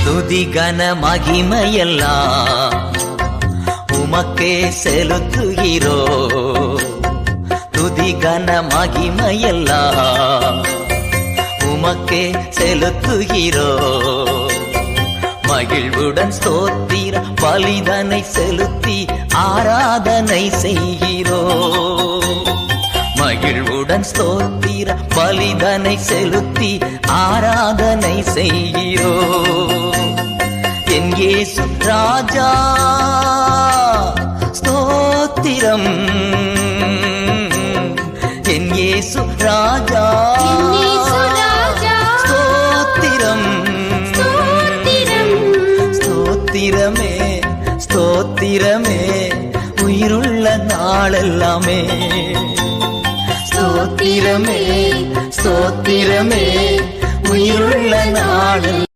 துதி கன மகிமையெல்லாம் உமக்கே செலுத்துகிறோ. துதி கன மகிமையெல்லாம் உமக்கே செலுத்துகிறோ. மகிழ்வுடன் ஸ்தோத்திர பலிதனை செலுத்தி ஆராதனை செய்கிறோ. மகிழ்வுடன் ஸ்தோத்திர பலிதனை செலுத்தி ஆராதனை செய்கிறோ. என் இயேசு ராஜா ஸ்தோத்திரம். என் இயேசு ராஜா ஸ்தோத்திரம். ஸ்தோத்திரமே ஸ்தோத்திரமே உயிருள்ள நாளெல்லாமே. ஸ்தோத்திரமே ஸ்தோத்திரமே உயிருள்ள நாள்.